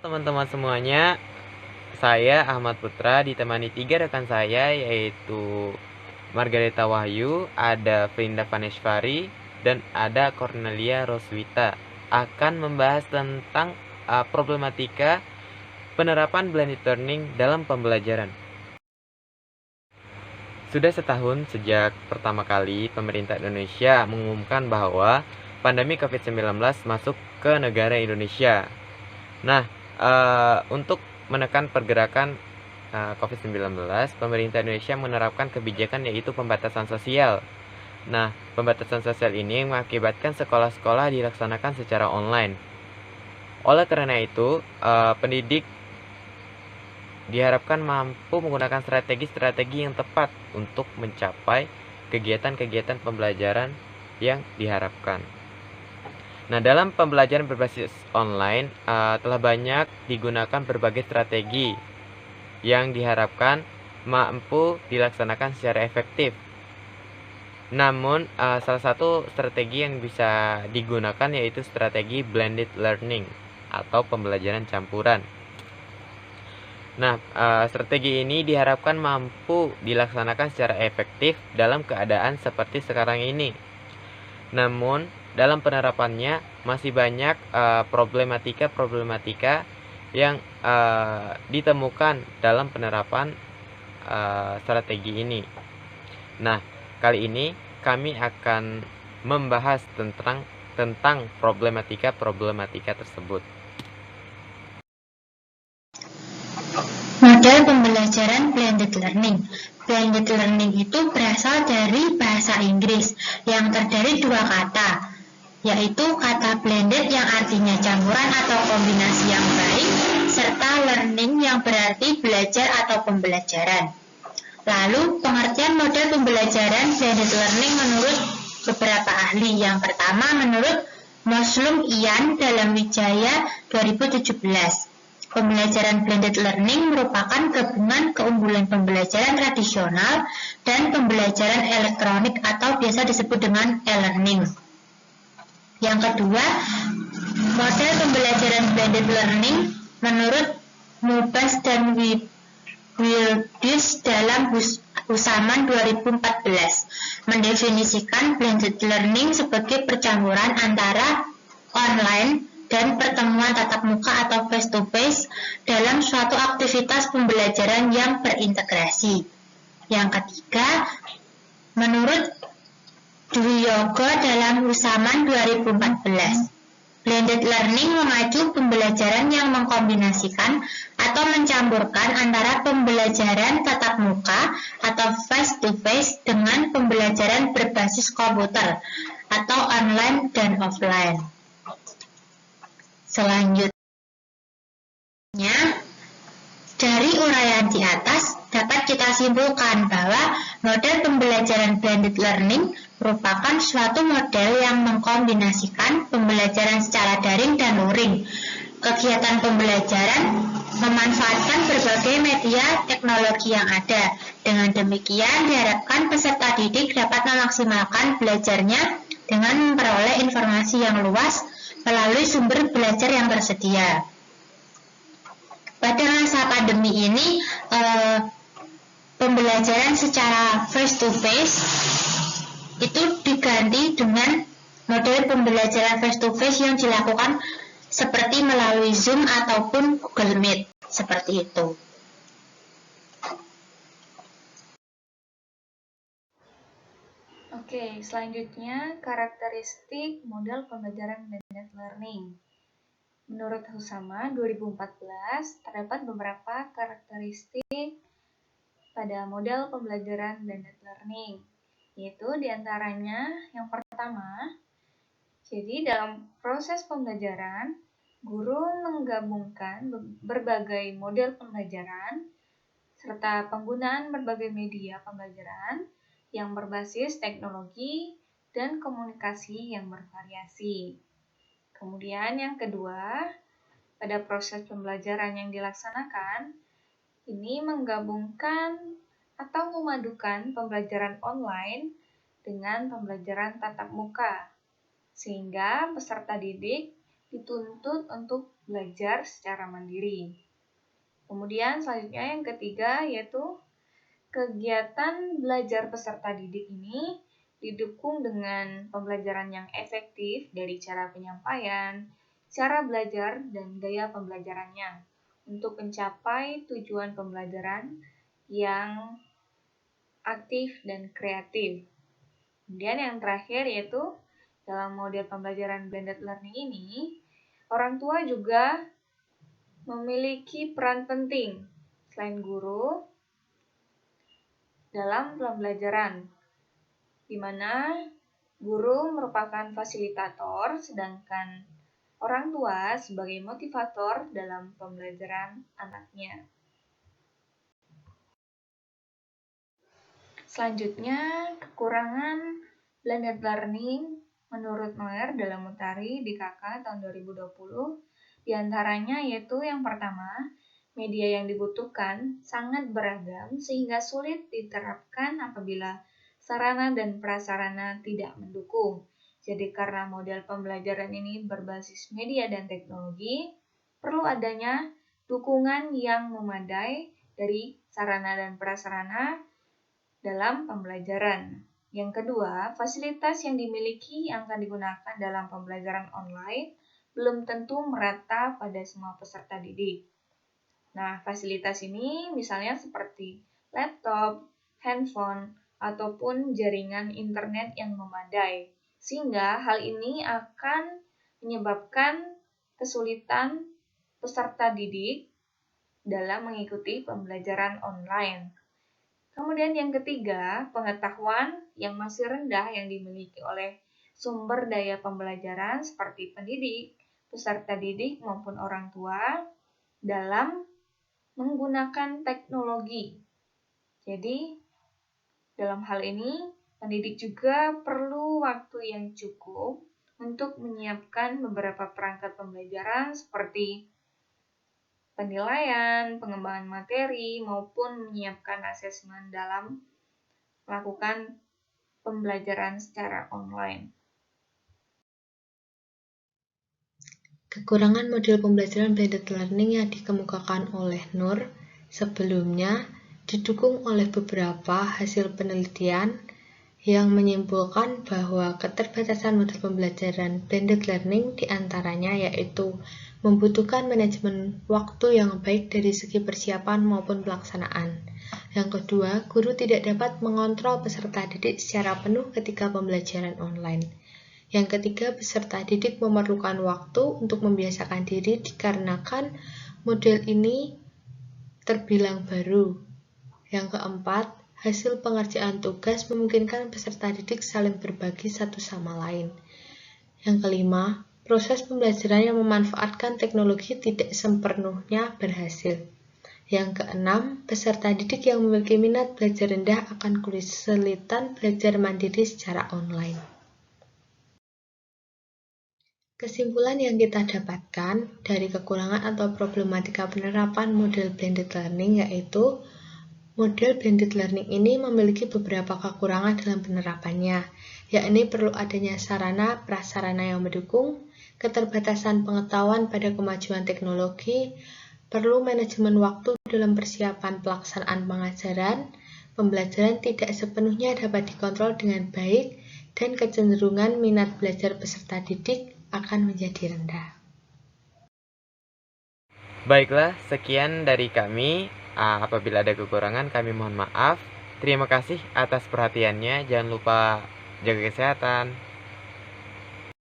teman-teman semuanya, saya Ahmad Putra ditemani 3 rekan saya yaitu Margareta Wahyu, ada Frinda Vaneshvari, dan ada Cornelia Roswita akan membahas tentang problematika penerapan blended learning dalam pembelajaran. Sudah setahun sejak pertama kali pemerintah Indonesia mengumumkan bahwa pandemi COVID-19 masuk ke negara Indonesia. Nah, untuk menekan pergerakan COVID-19, pemerintah Indonesia menerapkan kebijakan yaitu pembatasan sosial. Nah, pembatasan sosial ini mengakibatkan sekolah-sekolah dilaksanakan secara online. Oleh karena itu, pendidik diharapkan mampu menggunakan strategi-strategi yang tepat untuk mencapai kegiatan-kegiatan pembelajaran yang diharapkan. Nah, dalam pembelajaran berbasis online telah banyak digunakan berbagai strategi yang diharapkan mampu dilaksanakan secara efektif. Namun, salah satu strategi yang bisa digunakan yaitu strategi blended learning atau pembelajaran campuran. Nah, strategi ini diharapkan mampu dilaksanakan secara efektif dalam keadaan seperti sekarang ini. Namun, dalam penerapannya masih banyak problematika-problematika yang ditemukan dalam penerapan strategi ini. Nah, kali ini kami akan membahas tentang problematika-problematika tersebut. Model pembelajaran blended learning. Blended learning itu berasal dari bahasa Inggris yang terdiri dua kata, yaitu kata blended yang artinya campuran atau kombinasi yang baik, serta learning yang berarti belajar atau pembelajaran. Lalu, pengertian model pembelajaran blended learning menurut beberapa ahli. Yang pertama menurut Moslum Ian dalam Wijaya 2017. Pembelajaran blended learning merupakan gabungan keunggulan pembelajaran tradisional dan pembelajaran elektronik atau biasa disebut dengan e-learning. Yang kedua, model pembelajaran blended learning menurut Mubas dan Wildis dalam Usaman 2014 mendefinisikan blended learning sebagai percampuran antara online dan pertemuan tatap muka atau face-to-face dalam suatu aktivitas pembelajaran yang berintegrasi. Yang ketiga, menurut Dwi Yogo dalam Usaman 2014, blended learning mengacu pembelajaran yang mengkombinasikan atau mencampurkan antara pembelajaran tatap muka atau face-to-face dengan pembelajaran berbasis komputer atau online dan offline. Selanjutnya, dari uraian di atas dapat kita simpulkan bahwa model pembelajaran blended learning merupakan suatu model yang mengkombinasikan pembelajaran secara daring dan luring. Kegiatan pembelajaran memanfaatkan berbagai media teknologi yang ada. Dengan demikian, diharapkan peserta didik dapat memaksimalkan belajarnya dengan memperoleh informasi yang luas melalui sumber belajar yang tersedia. Pada masa pandemi ini, pembelajaran secara face-to-face itu diganti dengan model pembelajaran face-to-face yang dilakukan seperti melalui Zoom ataupun Google Meet, seperti itu. Oke, selanjutnya karakteristik model pembelajaran blended learning. Menurut Husama 2014, terdapat beberapa karakteristik pada model pembelajaran blended learning, yaitu diantaranya yang pertama, jadi dalam proses pembelajaran, guru menggabungkan berbagai model pembelajaran serta penggunaan berbagai media pembelajaran yang berbasis teknologi dan komunikasi yang bervariasi. Kemudian yang kedua, pada proses pembelajaran yang dilaksanakan, ini menggabungkan atau memadukan pembelajaran online dengan pembelajaran tatap muka, sehingga peserta didik dituntut untuk belajar secara mandiri. Kemudian selanjutnya yang ketiga yaitu kegiatan belajar peserta didik ini didukung dengan pembelajaran yang efektif dari cara penyampaian, cara belajar, dan gaya pembelajarannya untuk mencapai tujuan pembelajaran yang aktif dan kreatif. Kemudian yang terakhir yaitu dalam model pembelajaran blended learning ini, orang tua juga memiliki peran penting selain guru dalam pembelajaran, di mana guru merupakan fasilitator, sedangkan orang tua sebagai motivator dalam pembelajaran anaknya. Selanjutnya, kekurangan blended learning menurut Noer dalam Utari DKK tahun 2020, diantaranya yaitu yang pertama, media yang dibutuhkan sangat beragam sehingga sulit diterapkan apabila sarana dan prasarana tidak mendukung. Jadi karena model pembelajaran ini berbasis media dan teknologi, perlu adanya dukungan yang memadai dari sarana dan prasarana dalam pembelajaran. Yang kedua, fasilitas yang dimiliki yang akan digunakan dalam pembelajaran online belum tentu merata pada semua peserta didik. Nah, fasilitas ini misalnya seperti laptop, handphone, ataupun jaringan internet yang memadai, sehingga hal ini akan menyebabkan kesulitan peserta didik dalam mengikuti pembelajaran online. Kemudian yang ketiga, pengetahuan yang masih rendah yang dimiliki oleh sumber daya pembelajaran seperti pendidik, peserta didik maupun orang tua dalam menggunakan teknologi. Jadi, dalam hal ini, pendidik juga perlu waktu yang cukup untuk menyiapkan beberapa perangkat pembelajaran seperti penilaian, pengembangan materi, maupun menyiapkan asesmen dalam melakukan pembelajaran secara online. Kekurangan model pembelajaran blended learning yang dikemukakan oleh Nur sebelumnya didukung oleh beberapa hasil penelitian yang menyimpulkan bahwa keterbatasan model pembelajaran blended learning diantaranya yaitu membutuhkan manajemen waktu yang baik dari segi persiapan maupun pelaksanaan. Yang kedua, guru tidak dapat mengontrol peserta didik secara penuh ketika pembelajaran online. Yang ketiga, peserta didik memerlukan waktu untuk membiasakan diri dikarenakan model ini terbilang baru. Yang keempat, hasil pengerjaan tugas memungkinkan peserta didik saling berbagi satu sama lain. Yang kelima, proses pembelajaran yang memanfaatkan teknologi tidak sepenuhnya berhasil. Yang keenam, peserta didik yang memiliki minat belajar rendah akan kesulitan belajar mandiri secara online. Kesimpulan yang kita dapatkan dari kekurangan atau problematika penerapan model blended learning yaitu model blended learning ini memiliki beberapa kekurangan dalam penerapannya, yakni perlu adanya sarana prasarana yang mendukung, keterbatasan pengetahuan pada kemajuan teknologi, perlu manajemen waktu dalam persiapan pelaksanaan pengajaran, pembelajaran tidak sepenuhnya dapat dikontrol dengan baik, dan kecenderungan minat belajar peserta didik akan menjadi rendah. Baiklah, sekian dari kami. Apabila ada kekurangan, kami mohon maaf. Terima kasih atas perhatiannya. Jangan lupa jaga kesehatan.